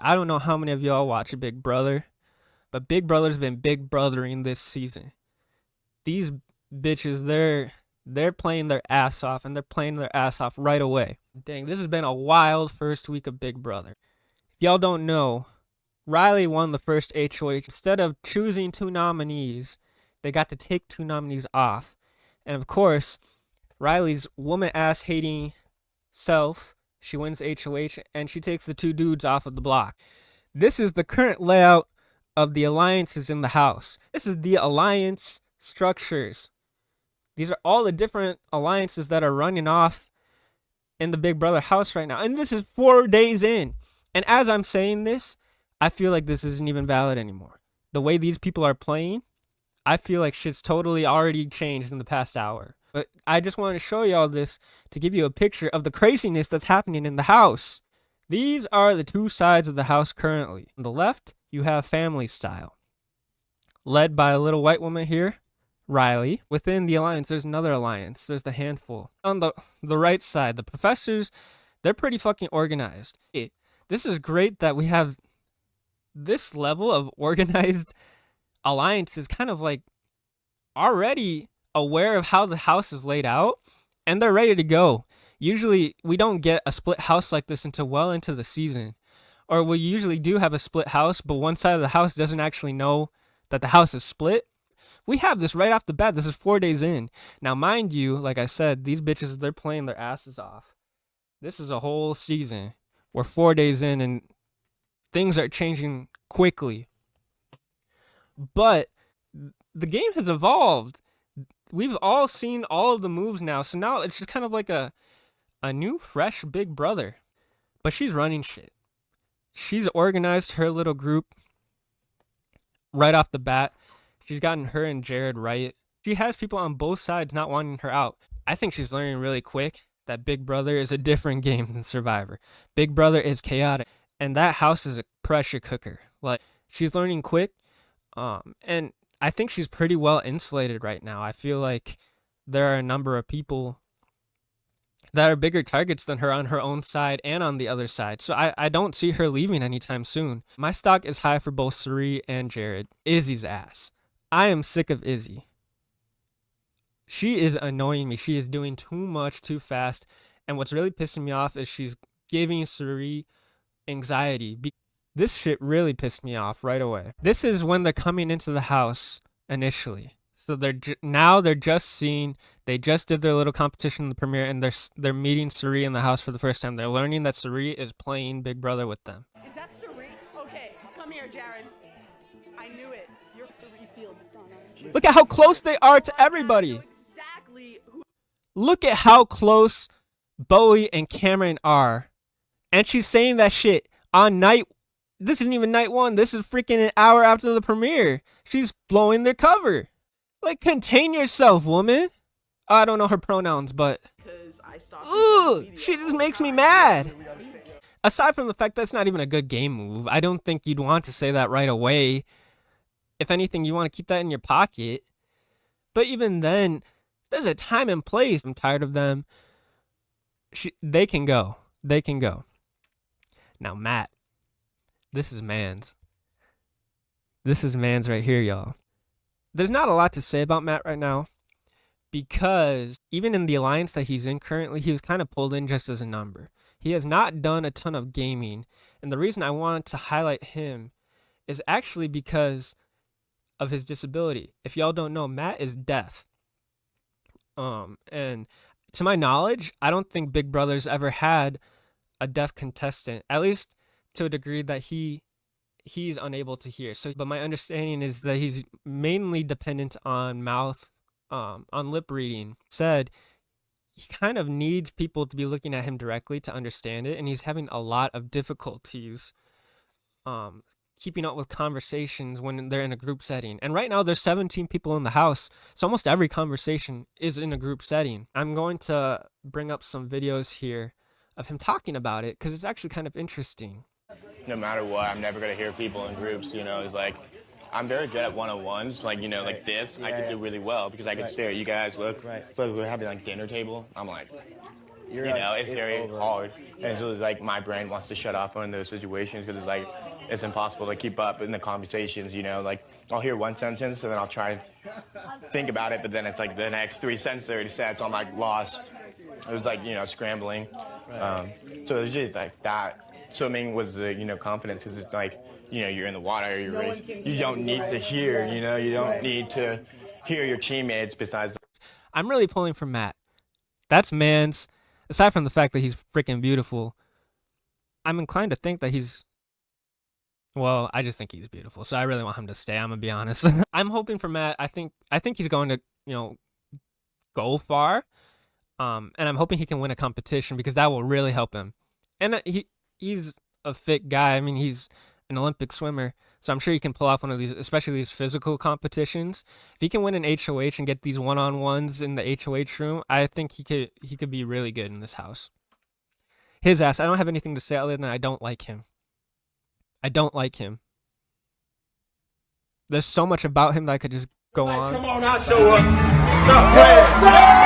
I don't know how many of y'all watch Big Brother, but Big Brother's been big brothering this season. These bitches, they're playing their ass off, and they're playing their ass off right away. Dang, this has been a wild first week of Big Brother. If y'all don't know, Riley won the first HOH. Instead of choosing 2 nominees, they got to take 2 nominees off. And of course, Riley's woman-ass hating self, she wins HOH, and she takes the 2 dudes off of the block. This is the current layout of the alliances in the house. This is the alliance structures. These are all the different alliances that are running off in the Big Brother house right now. And this is 4 days in. And as I'm saying this, I feel like this isn't even valid anymore. The way these people are playing, I feel like shit's totally already changed in the past hour. But I just wanted to show y'all this to give you a picture of the craziness that's happening in the house. These are the 2 sides of the house currently. On the left, you have family style, led by a little white woman here, Riley. Within the alliance, there's another alliance. There's the handful. On the right side, the professors, they're pretty fucking organized. This is great that we have this level of organized alliances, kind of like already aware of how the house is laid out, and they're ready to go. Usually we don't get a split house like this until well into the season, or we usually do have a split house, but one side of the house doesn't actually know that the house is split. We have this right off the bat. This is 4 days in. Now, mind you, like I said, these bitches, they're playing their asses off. This is a whole season. We're 4 days in, and things are changing quickly. But the game has evolved. We've all seen all of the moves now, so now it's just kind of like a new, fresh Big Brother. But she's running shit. She's organized her little group right off the bat. She's gotten her and Jared right. She has people on both sides not wanting her out. I think she's learning really quick that Big Brother is a different game than Survivor. Big Brother is chaotic, and that house is a pressure cooker. Like, she's learning quick, and I think she's pretty well insulated right now. I feel like there are a number of people that are bigger targets than her on her own side and on the other side. So I don't see her leaving anytime soon. My stock is high for both Suri and Jared. Izzy's ass. I am sick of Izzy. She is annoying me. She is doing too much too fast. And what's really pissing me off is she's giving Suri anxiety. This shit really pissed me off right away. This is when they're coming into the house initially. So now they're just seeing, they just did their little competition in the premiere, and they're meeting Suri in the house for the first time. They're learning that Suri is playing Big Brother with them. Is that Suri? Okay, come here, Jared. I knew it. You're Suri Fields' son, aren't you? Look at how close they are to everybody. Exactly. Look at how close Bowie and Cameron are. And she's saying that shit on night. This isn't even night 1. This is freaking an hour after the premiere. She's blowing their cover. Like, contain yourself, woman. I don't know her pronouns, but ooh, she just makes me mad. Aside from the fact that's not even a good game move, I don't think you'd want to say that right away. If anything, you want to keep that in your pocket. But even then, there's a time and place. I'm tired of them. They can go. They can go. Now, Matt. This is Mans. This is Mans right here, y'all. There's not a lot to say about Matt right now, because even in the alliance that he's in currently, he was kind of pulled in just as a number. He has not done a ton of gaming, and the reason I wanted to highlight him is actually because of his disability. If y'all don't know, Matt is deaf. And to my knowledge, I don't think Big Brother's ever had a deaf contestant, at least to a degree that he's unable to hear. So, but my understanding is that he's mainly dependent on mouth, on lip reading. Said he kind of needs people to be looking at him directly to understand it, and he's having a lot of difficulties keeping up with conversations when they're in a group setting. And right now there's 17 people in the house, so almost every conversation is in a group setting. I'm going to bring up some videos here of him talking about it, because it's actually kind of interesting. No matter what, I'm never going to hear people in groups, you know. It's like, I'm very good at one-on-ones, like, you know, like this. I could do really well because I could stare at you guys. Look, we're having like dinner table. I'm like, You know, it's very hard. And so it's like my brain wants to shut off in those situations because it's like it's impossible to keep up in the conversations. You know, like I'll hear one sentence and then I'll try and think about it, but then it's like the next 3 sentences I'm like lost. It was like, you know, scrambling. So it was just like that. Swimming was the, you know, confidence because it's like, you know, you're in the water, you're racing. You don't need to hear, you know, you don't need to hear your teammates besides. I'm really pulling for Matt. That's Mans. Aside from the fact that he's freaking beautiful, I'm inclined to think that he's. Well, I just think he's beautiful, so I really want him to stay. I'm gonna be honest. I'm hoping for Matt. I think he's going to, you know, go far. And I'm hoping he can win a competition because that will really help him. And he's a fit guy. I mean, he's an Olympic swimmer, so I'm sure he can pull off one of these, especially these physical competitions. If he can win an HOH and get these one-on-ones in the HOH room, I think he could be really good in this house. His ass. I don't have anything to say other than I don't like him. I don't like him. There's so much about him that I could just go on. Come on, I'll show up. Stop playing.